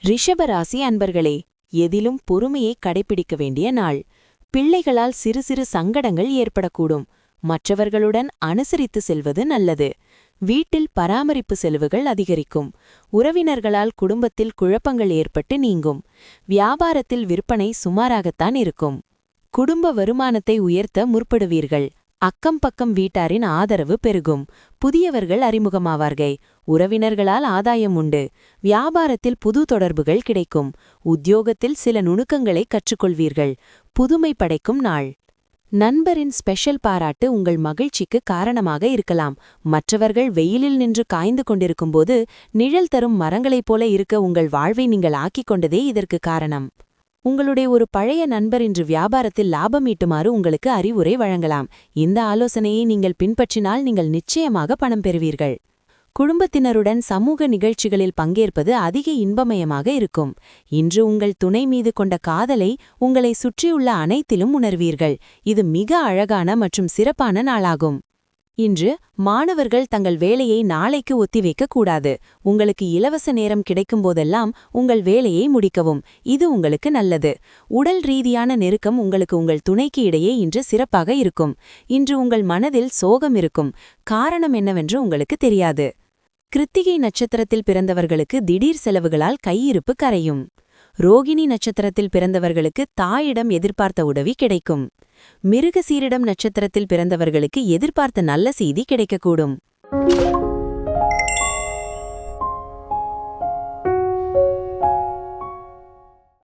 ரிஷபராசி அன்பர்களே, எதிலும் பொறுமையை கடைப்பிடிக்க வேண்டிய நாள். பிள்ளைகளால் சிறு சிறு சங்கடங்கள் ஏற்படக்கூடும். மற்றவர்களுடன் அனுசரித்து செல்வது நல்லது. வீட்டில் பராமரிப்பு செலவுகள் அதிகரிக்கும். உறவினர்களால் குடும்பத்தில் குழப்பங்கள் ஏற்பட்டு நீங்கும். வியாபாரத்தில் விற்பனை சுமாராகத்தான் இருக்கும். குடும்ப வருமானத்தை உயர்த்த முற்படுவீர்கள். அக்கம் பக்கம் வீட்டாரின் ஆதரவு பெருகும். புதியவர்கள் அறிமுகமாவார்கள். உறவினர்களால் ஆதாயம் உண்டு. வியாபாரத்தில் புது தொடர்புகள் கிடைக்கும். உத்தியோகத்தில் சில நுணுக்கங்களை கற்றுக்கொள்வீர்கள். புதுமை படைக்கும் நாள். நண்பரின் ஸ்பெஷல் பாராட்டு உங்கள் மகிழ்ச்சிக்கு காரணமாக இருக்கலாம். மற்றவர்கள் வெயிலில் நின்று காய்ந்து கொண்டிருக்கும்போது நிழல் தரும் மரங்களைப் போல இருக்க உங்கள் வாழ்வை நீங்கள் ஆக்கிக் கொண்டதே இதற்கு காரணம். உங்களுடைய ஒரு பழைய நண்பர் இன்று வியாபாரத்தில் லாபம் ஈட்டுமாறு உங்களுக்கு அறிவுரை வழங்கலாம். இந்த ஆலோசனையை நீங்கள் பின்பற்றினால் நீங்கள் நிச்சயமாக பணம் பெறுவீர்கள். குடும்பத்தினருடன் சமூக நிகழ்ச்சிகளில் பங்கேற்பது அதிக இன்பமயமாக இருக்கும். இன்று உங்கள் துணை மீது கொண்ட காதலை உங்களை சுற்றியுள்ள அனைத்திலும் உணர்வீர்கள். இது மிக அழகான மற்றும் சிறப்பான நாளாகும். இன்று மாணவர்கள் தங்கள் வேலையை நாளைக்கு ஒத்திவைக்க கூடாது. உங்களுக்கு இலவச நேரம் கிடைக்கும்போதெல்லாம் உங்கள் வேலையை முடிக்கவும். இது உங்களுக்கு நல்லது. உடல் ரீதியான நெருக்கம் உங்களுக்கு உங்கள் துணைக்கு இடையே இன்று சிறப்பாக இருக்கும். இன்று உங்கள் மனதில் சோகம் இருக்கும். காரணம் என்னவென்று உங்களுக்கு தெரியாது. கிருத்திகை நட்சத்திரத்தில் பிறந்தவர்களுக்கு திடீர் செலவுகளால் கையிருப்பு கரையும். ரோகிணி நட்சத்திரத்தில் பிறந்தவர்களுக்கு தாயிடம் எதிர்பார்த்த உதவி கிடைக்கும். மிருகசீரிடம் நட்சத்திரத்தில் பிறந்தவர்களுக்கு எதிர்பார்த்த நல்ல செய்தி கிடைக்கக்கூடும்.